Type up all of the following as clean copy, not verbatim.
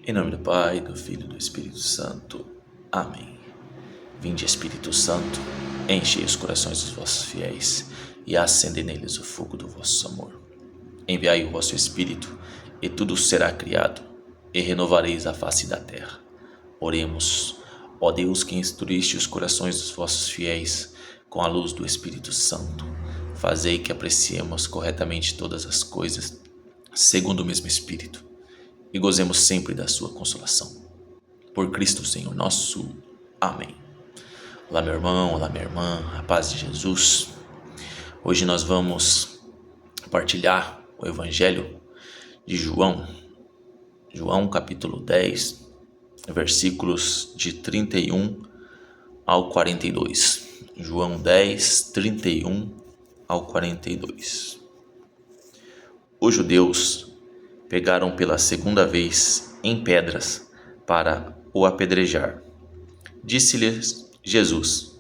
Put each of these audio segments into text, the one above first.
Em nome do Pai, do Filho e do Espírito Santo. Amém. Vinde, Espírito Santo, enchei os corações dos vossos fiéis e acendei neles o fogo do vosso amor. Enviai o vosso Espírito, e tudo será criado, e renovareis a face da terra. Oremos, ó Deus, que instruíste os corações dos vossos fiéis com a luz do Espírito Santo. Fazei que apreciemos corretamente todas as coisas, segundo o mesmo Espírito, e gozemos sempre da sua consolação. Por Cristo Senhor nosso. Amém. Olá, meu irmão, olá, minha irmã, a paz de Jesus. Hoje nós vamos partilhar o Evangelho de João, capítulo 10, versículos de 31 ao 42. João 10, 31 ao 42. Os judeus pegaram pela segunda vez em pedras para o apedrejar. Disse-lhes Jesus: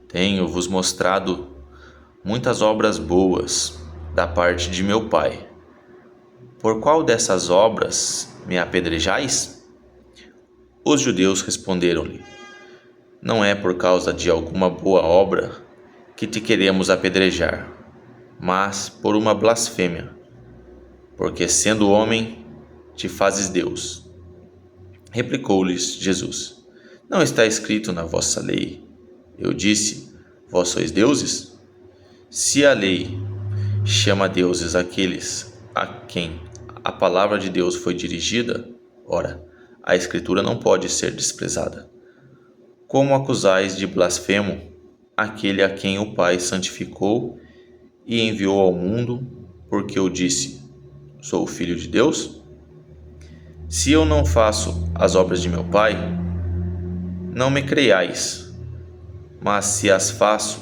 Tenho-vos mostrado muitas obras boas da parte de meu Pai. Por qual dessas obras me apedrejais? Os judeus responderam-lhe: Não é por causa de alguma boa obra que te queremos apedrejar, mas por uma blasfêmia, porque sendo homem, te fazes Deus. Replicou-lhes Jesus: Não está escrito na vossa lei: Eu disse, vós sois deuses? Se a lei chama deuses aqueles a quem a palavra de Deus foi dirigida, ora, a Escritura não pode ser desprezada. Como acusais de blasfemo aquele a quem o Pai santificou e enviou ao mundo, porque eu disse, sou o Filho de Deus? Se eu não faço as obras de meu Pai, não me creiais, mas se as faço,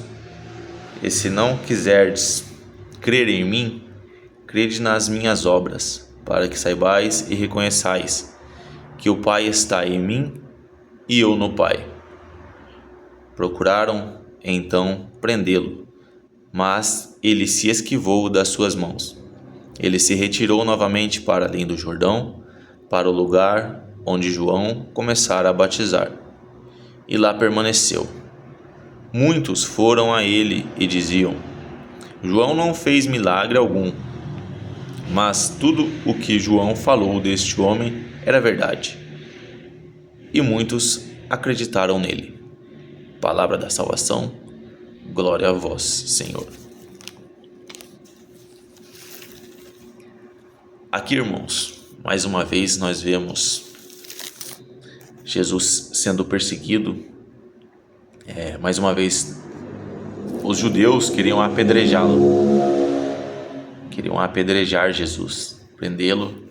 e se não quiserdes crer em mim, crede nas minhas obras, para que saibais e reconheçais que o Pai está em mim e eu no Pai. Procuraram, então, prendê-lo, mas ele se esquivou das suas mãos. Ele se retirou novamente para além do Jordão, para o lugar onde João começara a batizar, e lá permaneceu. Muitos foram a ele e diziam: João não fez milagre algum, mas tudo o que João falou deste homem era verdade. E muitos acreditaram nele. Palavra da salvação, glória a vós, Senhor. Aqui, irmãos, mais uma vez nós vemos Jesus sendo perseguido. Mais uma vez, os judeus queriam apedrejá-lo, queriam apedrejar Jesus, prendê-lo,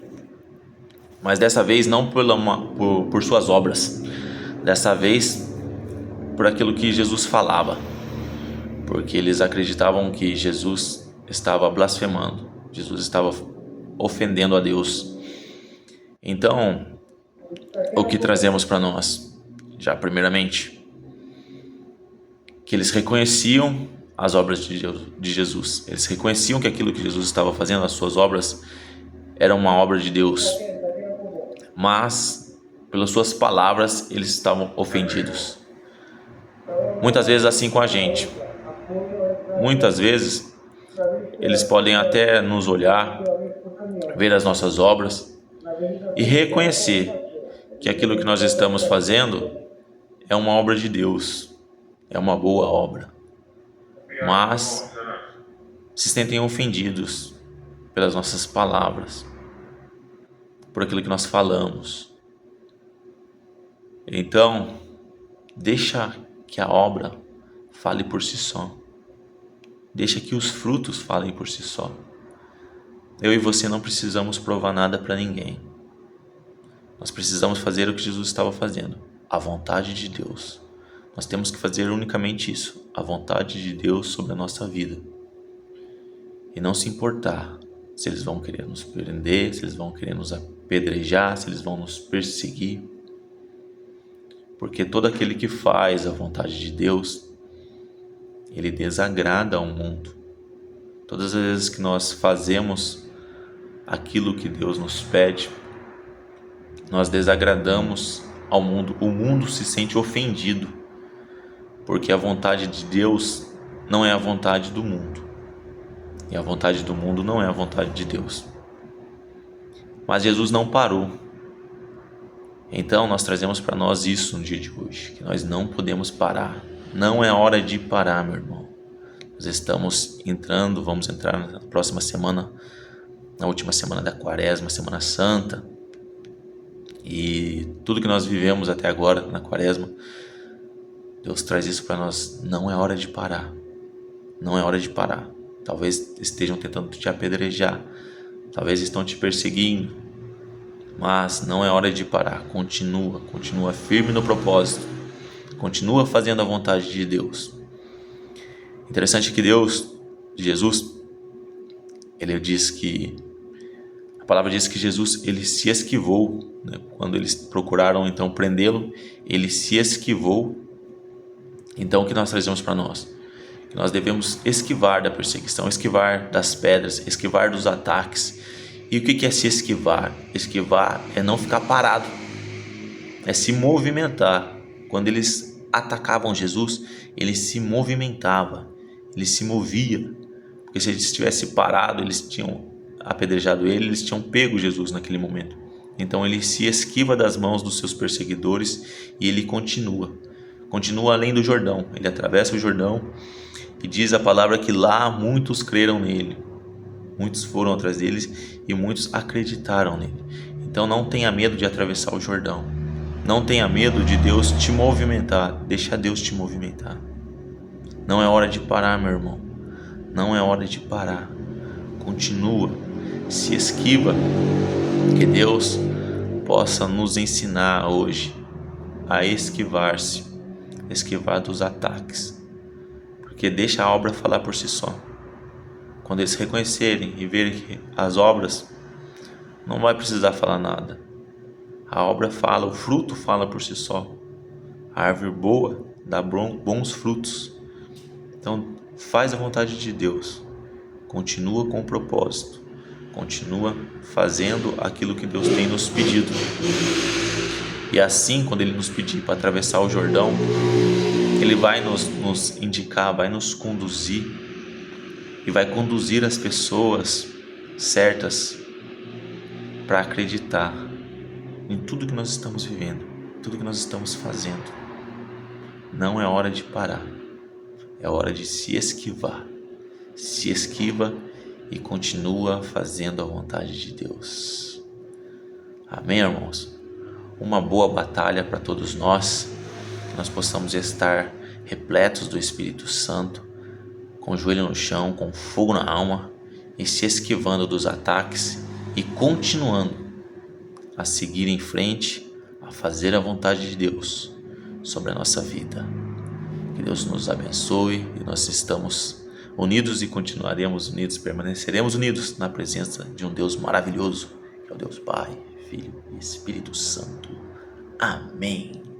mas dessa vez não por suas obras, dessa vez por aquilo que Jesus falava, porque eles acreditavam que Jesus estava blasfemando, Jesus estava ofendendo a Deus. Então, o que trazemos para nós? Já primeiramente, que eles reconheciam as obras de Jesus. Eles reconheciam que aquilo que Jesus estava fazendo, as suas obras, era uma obra de Deus. Mas, pelas suas palavras, eles estavam ofendidos. Muitas vezes assim com a gente. Muitas vezes, eles podem até nos olhar, ver as nossas obras e reconhecer que aquilo que nós estamos fazendo é uma obra de Deus. É uma boa obra, mas se sentem ofendidos pelas nossas palavras, por aquilo que nós falamos. Então, deixa que a obra fale por si só. Deixa que os frutos falem por si só. Eu e você não precisamos provar nada para ninguém. Nós precisamos fazer o que Jesus estava fazendo, a vontade de Deus. Nós temos que fazer unicamente isso, a vontade de Deus sobre a nossa vida. E não se importar se eles vão querer nos prender, se eles vão querer nos apedrejar, se eles vão nos perseguir. Porque todo aquele que faz a vontade de Deus, ele desagrada ao mundo. Todas as vezes que nós fazemos aquilo que Deus nos pede, nós desagradamos ao mundo, o mundo se sente ofendido, porque a vontade de Deus não é a vontade do mundo, e a vontade do mundo não é a vontade de Deus. Mas Jesus não parou. Então nós trazemos para nós isso no dia de hoje, que nós não podemos parar. Não é hora de parar, meu irmão. Nós vamos entrar na próxima semana, na última semana da Quaresma, Semana Santa. E tudo que nós vivemos até agora na Quaresma, Deus traz isso para nós. Não é hora de parar. Não é hora de parar. Talvez estejam tentando te apedrejar, talvez estão te perseguindo, mas não é hora de parar. Continua firme no propósito, continua fazendo a vontade de Deus. Interessante que Jesus, a palavra diz que Jesus, ele se esquivou, né? Quando eles procuraram então prendê-lo, ele se esquivou. Então o que nós trazemos para nós? Que nós devemos esquivar da perseguição, esquivar das pedras, esquivar dos ataques. E o que é se esquivar? Esquivar é não ficar parado, é se movimentar. Quando eles atacavam Jesus, ele se movimentava, ele se movia, porque se ele estivesse parado, eles tinham apedrejado ele, eles tinham pego Jesus naquele momento. Então ele se esquiva das mãos dos seus perseguidores e ele continua além do Jordão. Ele atravessa o Jordão e diz a palavra que lá muitos creram nele, muitos foram atrás deles e muitos acreditaram nele. Então não tenha medo de atravessar o Jordão, não tenha medo de Deus te movimentar, deixa Deus te movimentar. Não é hora de parar, meu irmão, não é hora de parar. Continua, se esquiva, que Deus possa nos ensinar hoje a esquivar dos ataques, porque deixa a obra falar por si só. Quando eles reconhecerem e verem que as obras, não vai precisar falar nada. A obra fala, o fruto fala por si só. A árvore boa dá bons frutos. Então faz a vontade de Deus, continua com o propósito, continua fazendo aquilo que Deus tem nos pedido. E assim, quando Ele nos pedir para atravessar o Jordão, Ele vai nos indicar, vai nos conduzir e vai conduzir as pessoas certas para acreditar em tudo que nós estamos vivendo, tudo que nós estamos fazendo. Não é hora de parar, é hora de se esquivar. Se esquiva e continua fazendo a vontade de Deus. Amém, irmãos? Uma boa batalha para todos nós, que nós possamos estar repletos do Espírito Santo, com o joelho no chão, com fogo na alma e se esquivando dos ataques e continuando a seguir em frente, a fazer a vontade de Deus sobre a nossa vida. Que Deus nos abençoe e nós estamos unidos e continuaremos unidos, permaneceremos unidos na presença de um Deus maravilhoso, que é o Deus Pai, Filho e Espírito Santo. Amém.